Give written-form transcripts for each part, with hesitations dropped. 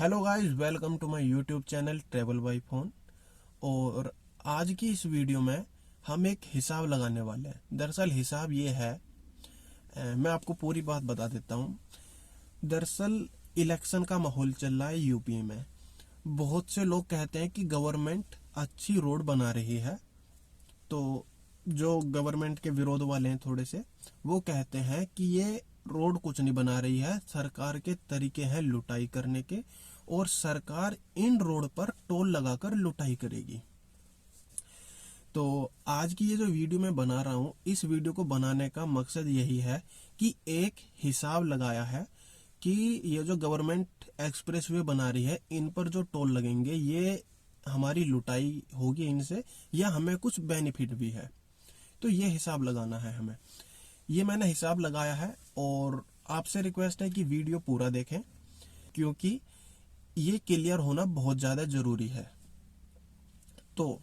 Hello guys, welcome to my YouTube channel travel by phone. और आज की इस वीडियो में हम एक हिसाब लगाने वाले हैं। दरअसल हिसाब ये है, मैं आपको पूरी बात बता देता हूँ। दरअसल इलेक्शन का माहौल चल रहा है यूपी में। बहुत से लोग कहते हैं कि गवर्नमेंट अच्छी रोड बना रही है, तो जो गवर्नमेंट के विरोध वाले हैं थोड़े से, वो कहते हैं कि ये रोड कुछ नहीं बना रही है, सरकार के तरीके हैं लुटाई करने के, और सरकार इन रोड पर टोल लगाकर लुटाई करेगी। तो आज की ये जो वीडियो मैं बना रहा हूँ, इस वीडियो को बनाने का मकसद यही है कि एक हिसाब लगाया है कि ये जो गवर्नमेंट एक्सप्रेस वे बना रही है, इन पर जो टोल लगेंगे ये हमारी लुटाई होगी इनसे, या हमें कुछ बेनिफिट भी है। तो ये हिसाब लगाना है हमें। ये मैंने हिसाब लगाया है और आपसे रिक्वेस्ट है कि वीडियो पूरा देखें, क्योंकि ये क्लियर होना बहुत ज़्यादा ज़रूरी है। तो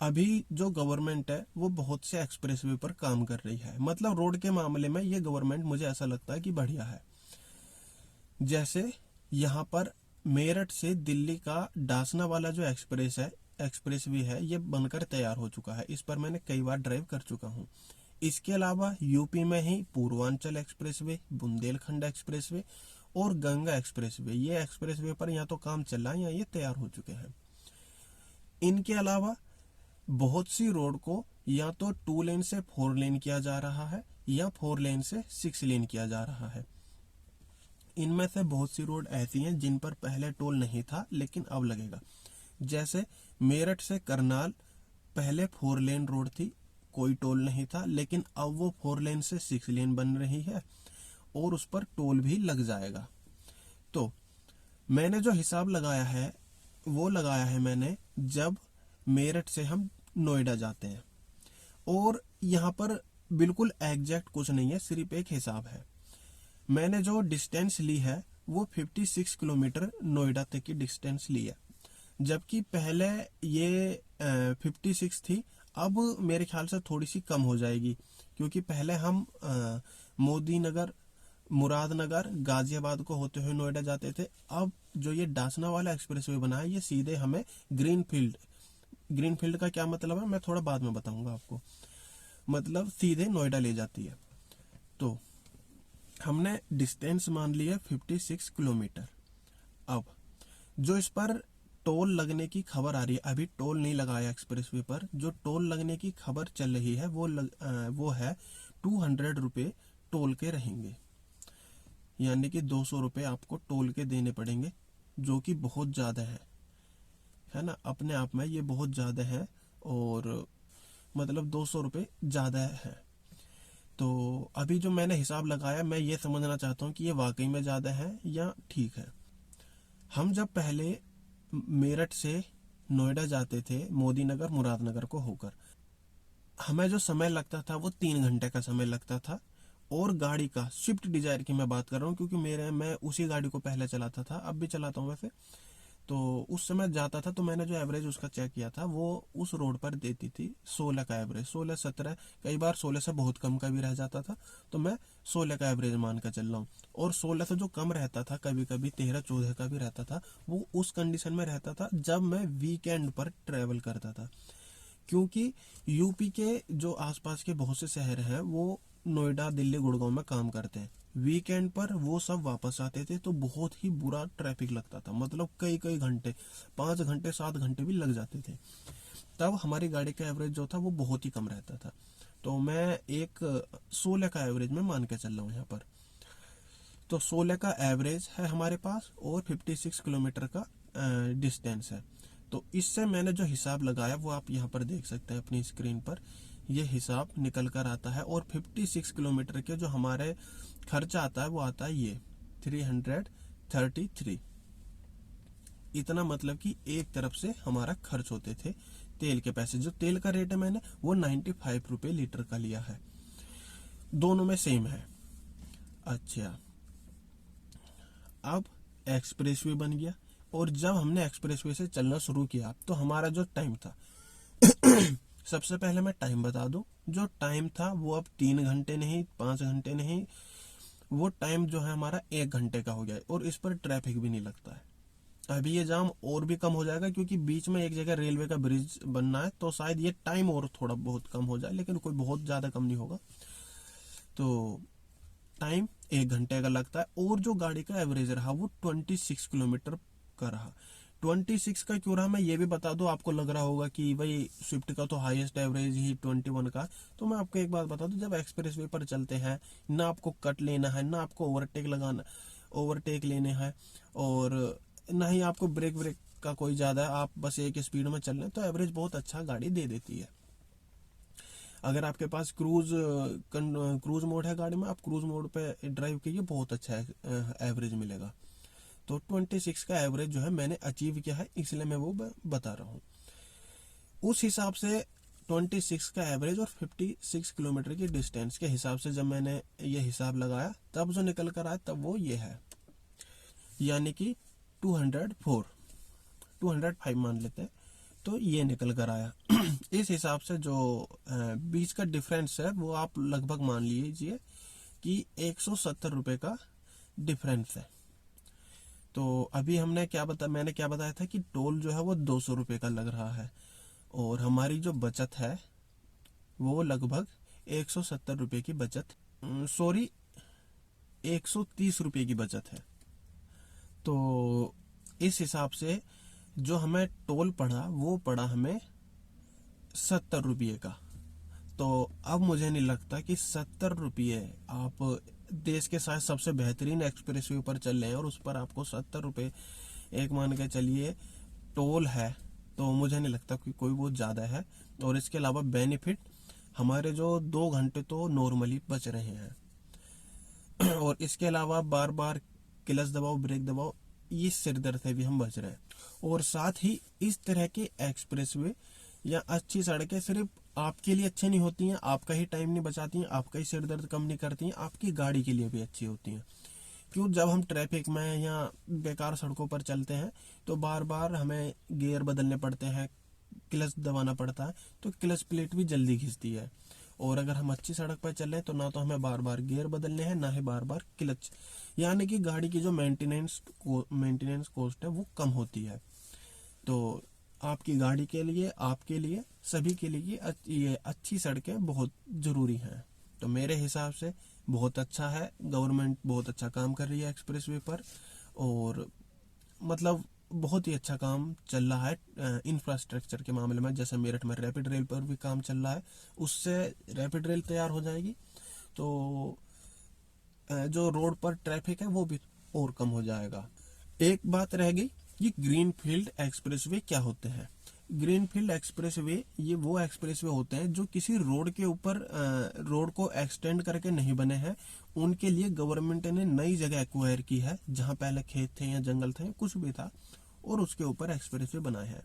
अभी जो गवर्नमेंट है वो बहुत से एक्सप्रेसवे पर काम कर रही है। मतलब रोड के मामले में ये गवर्नमेंट मुझे ऐसा लगता है कि बढ़िया है। जैसे यहाँ पर मेरठ से दिल्ली का डासना वाला जो एक्सप्रेसवे है, ये बनकर तैयार हो चुका है। इस पर मैंने कई बार ड्राइव कर चुका हूँ। इसके अलावा यूपी में ही पूर्वांचल एक्सप्रेसवे, बुंदेलखंड एक्सप्रेसवे और गंगा एक्सप्रेसवे, ये एक्सप्रेसवे पर यहाँ तो काम चल रहा है या ये तैयार हो चुके हैं। इनके अलावा बहुत सी रोड को या तो 2 लेन से 4 लेन किया जा रहा है, या 4 लेन से 6 लेन किया जा रहा है। इनमें से बहुत सी रोड ऐसी हैं जिन पर पहले टोल नहीं था, लेकिन अब लगेगा। जैसे मेरठ से करनाल पहले 4 लेन रोड थी, कोई टोल नहीं था, लेकिन अब वो 4 लेन से 6 लेन बन रही है और उस पर टोल भी लग जाएगा। तो मैंने जो हिसाब लगाया है वो लगाया है मैंने जब मेरठ से हम नोएडा जाते हैं, और यहाँ पर बिल्कुल एग्जैक्ट कुछ नहीं है, सिर्फ एक हिसाब है। मैंने जो डिस्टेंस ली है वो 56 किलोमीटर नोएडा तक की डिस्टेंस ली है, जबकि पहले ये 56 थी। अब मेरे ख्याल से थोड़ी सी कम हो जाएगी, क्योंकि पहले हम मोदी नगर, मुरादनगर, गाजियाबाद को होते हुए नोएडा जाते थे। अब जो ये डासना वाला एक्सप्रेसवे बना है, ये सीधे हमें ग्रीनफील्ड का क्या मतलब है मैं थोड़ा बाद में बताऊंगा आपको, मतलब सीधे नोएडा ले जाती है। तो हमने डिस्टेंस मान लिया 56 किलोमीटर। अब जो इस पर टोल लगने की खबर आ रही है, अभी टोल नहीं लगाया एक्सप्रेसवे पर, जो टोल लगने की खबर चल रही है वो है 200 रुपये टोल के रहेंगे। यानी कि 200 रुपये आपको टोल के देने पड़ेंगे, जो कि बहुत ज़्यादा है ना। अपने आप में ये बहुत ज़्यादा है, और मतलब 200 रुपये ज़्यादा है। तो अभी जो मैंने हिसाब लगाया, मैं ये समझना चाहता हूँ कि ये वाकई में ज़्यादा है या ठीक है। हम जब पहले मेरठ से नोएडा जाते थे मोदी नगर, मुरादनगर को होकर, हमें जो समय लगता था वो 3 घंटे का समय लगता था। और गाड़ी का, स्विफ्ट डिजायर की मैं बात कर रहा हूँ, क्योंकि मैं उसी गाड़ी को पहले चलाता था, अब भी चलाता हूँ वैसे। तो उस समय जाता था, तो मैंने जो एवरेज उसका चेक किया था, वो उस रोड पर देती थी 16 का एवरेज, 16-17, कई बार 16 से बहुत कम का भी रह जाता था। तो मैं 16 का एवरेज मान कर चल रहा हूँ। और 16 से जो कम रहता था, कभी कभी 13-14 का भी रहता था, वो उस कंडीशन में रहता था जब मैं वीकेंड पर ट्रेवल करता था। क्योंकि यूपी के जो आसपास के बहुत से शहर हैं, वो नोएडा, दिल्ली, गुड़गांव में काम करते हैं। वीकेंड पर वो सब वापस आते थे, तो बहुत ही बुरा ट्रैफिक लगता था। मतलब कई कई घंटे, 5 घंटे 7 घंटे भी लग जाते थे। तब हमारी गाड़ी का एवरेज जो था वो बहुत ही कम रहता था। तो मैं एक 16 का एवरेज में मान के चल रहा हूँ यहाँ पर। तो 16 का एवरेज है हमारे पास, और 56 किलोमीटर का डिस्टेंस है। तो इससे मैंने जो हिसाब लगाया वो आप यहाँ पर देख सकते हैं अपनी स्क्रीन पर। ये हिसाब निकल कर आता है, और 56 किलोमीटर के जो हमारे खर्चा आता है वो आता है ये 333। इतना मतलब कि एक तरफ से हमारा खर्च होते थे तेल के पैसे। जो तेल का रेट है मैंने वो 95 रुपये लीटर का लिया है, दोनों में सेम है। अच्छा, अब एक्सप्रेसवे बन गया, और जब हमने एक्सप्रेसवे से चलना शुरू किया, तो हमारा जो टाइम था सबसे पहले मैं टाइम बता दूं, जो टाइम था वो अब 3 घंटे नहीं, 5 घंटे नहीं, वो टाइम जो है हमारा 1 घंटे का हो गया है, और इस पर ट्रैफिक भी नहीं लगता है। अभी ये जाम और भी कम हो जाएगा, क्योंकि बीच में एक जगह रेलवे का ब्रिज बनना है, तो शायद ये टाइम और थोड़ा बहुत कम हो जाए, लेकिन कोई बहुत ज़्यादा कम नहीं होगा। तो टाइम 1 घंटे का लगता है। और जो गाड़ी का एवरेज रहा वो 26 किलोमीटर का रहा। 26 का क्यों रहा मैं ये भी बता दूं। आपको लग रहा होगा कि भाई स्विफ्ट का तो हाईएस्ट एवरेज ही 21 का। तो मैं आपको एक बात बता दूं, जब एक्सप्रेस वे पर चलते हैं, ना आपको कट लेना है, ना आपको ओवरटेक लेने हैं, और ना ही आपको ब्रेक का कोई ज़्यादा है, आप बस एक स्पीड में चल रहे हैं, तो एवरेज बहुत अच्छा गाड़ी दे देती है। अगर आपके पास क्रूज मोड है गाड़ी में, आप क्रूज मोड पे ड्राइव कीजिए, बहुत अच्छा एवरेज मिलेगा। तो 26 का एवरेज जो है मैंने अचीव किया है, इसलिए मैं वो बता रहा हूँ। उस हिसाब से 26 का एवरेज और 56 किलोमीटर की डिस्टेंस के हिसाब से जब मैंने ये हिसाब लगाया, तब जो निकल कर आया तब वो ये है, यानी कि 205 मान लेते हैं, तो ये निकल कर आया। इस हिसाब से जो बीच का डिफरेंस है वो आप लगभग मान लीजिए कि 170 रुपये का डिफरेंस है। तो अभी मैंने क्या बताया था कि टोल जो है वो 200 रुपये का लग रहा है, और हमारी जो बचत है वो लगभग 170 रुपये की बचत, सॉरी 130 रुपये की बचत है। तो इस हिसाब से जो हमें टोल पड़ा वो पड़ा हमें 70 रुपये का। तो अब मुझे नहीं लगता कि 70 रुपये आप देश के साथ सबसे बेहतरीन एक्सप्रेस वे पर चल रहे हैं और उस पर आपको 70 रुपये एक मान के चलिए टोल है, तो मुझे नहीं लगता कि कोई बहुत ज़्यादा है। और इसके अलावा बेनिफिट हमारे जो 2 घंटे तो नॉर्मली बच रहे हैं, और इसके अलावा बार बार क्लच दबाओ, ब्रेक दबाओ, ये सिरदर्द से भी हम बच रहे हैं। और साथ ही इस तरह के एक्सप्रेसवे या अच्छी सड़कें सिर्फ आपके लिए अच्छी नहीं होती हैं, आपका ही टाइम नहीं बचाती हैं, आपका ही सिर दर्द कम नहीं करती हैं, आपकी गाड़ी के लिए भी अच्छी होती हैं। क्यों, जब हम ट्रैफिक में या बेकार सड़कों पर चलते हैं तो बार बार हमें गियर बदलने पड़ते हैं, क्लच दबाना पड़ता है, तो क्लच प्लेट भी जल्दी खिंचती है। और अगर हम अच्छी सड़क पर चल रहे हैं तो ना तो हमें बार बार गियर बदलने हैं, ना ही बार बार क्लच, यानी कि गाड़ी की जो मेंटेनेंस कॉस्ट है वो कम होती है। तो आपकी गाड़ी के लिए, आपके लिए, सभी के लिए ये अच्छी सड़कें बहुत ज़रूरी हैं। तो मेरे हिसाब से बहुत अच्छा है, गवर्नमेंट बहुत अच्छा काम कर रही है एक्सप्रेसवे पर, और मतलब बहुत ही अच्छा काम चल रहा है इंफ्रास्ट्रक्चर के मामले में। जैसे मेरठ में रैपिड रेल पर भी काम चल रहा है, उससे रैपिड रेल तैयार हो जाएगी तो जो रोड पर ट्रैफिक है वो भी और कम हो जाएगा। एक बात रह गई, ये ग्रीनफील्ड एक्सप्रेसवे क्या होते हैं। ग्रीनफील्ड एक्सप्रेसवे ये वो एक्सप्रेसवे होते हैं जो किसी रोड के ऊपर रोड को एक्सटेंड करके नहीं बने हैं। उनके लिए गवर्नमेंट ने नई जगह एक्वायर की है, जहां पहले खेत थे या जंगल थे, कुछ भी था, और उसके ऊपर एक्सप्रेसवे बनाए हैं।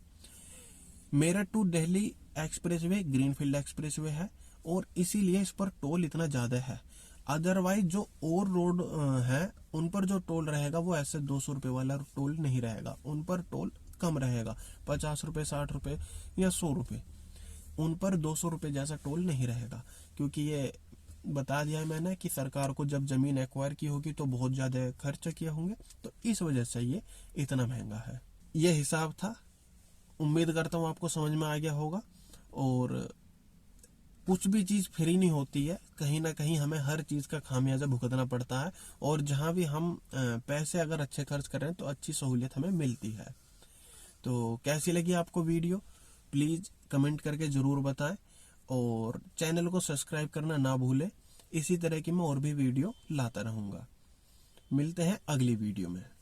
Meerut to Delhi expressway greenfield expressway है, और इसीलिए इस पर टोल इतना ज्यादा है। अदरवाइज जो और रोड है उन पर जो टोल रहेगा वो ऐसे 200 रुपये वाला टोल नहीं रहेगा, उन पर टोल कम रहेगा, 50 रुपये, 60 रुपये या 100 रुपये। उन पर 200 रुपये जैसा टोल नहीं रहेगा, क्योंकि ये बता दिया है मैंने कि सरकार को जब जमीन एक्वायर की होगी तो बहुत ज्यादा खर्च किए होंगे, तो इस वजह से ये इतना महंगा है। ये हिसाब था, उम्मीद करता हूँ आपको समझ में आ गया होगा। और कुछ भी चीज फ्री नहीं होती है, कहीं ना कहीं हमें हर चीज का खामियाजा भुगतना पड़ता है, और जहां भी हम पैसे अगर अच्छे खर्च कर रहे हैं तो अच्छी सहूलियत हमें मिलती है। तो कैसी लगी आपको वीडियो, प्लीज कमेंट करके जरूर बताएं, और चैनल को सब्सक्राइब करना ना भूलें। इसी तरह की मैं और भी वीडियो लाता रहूंगा। मिलते हैं अगली वीडियो में।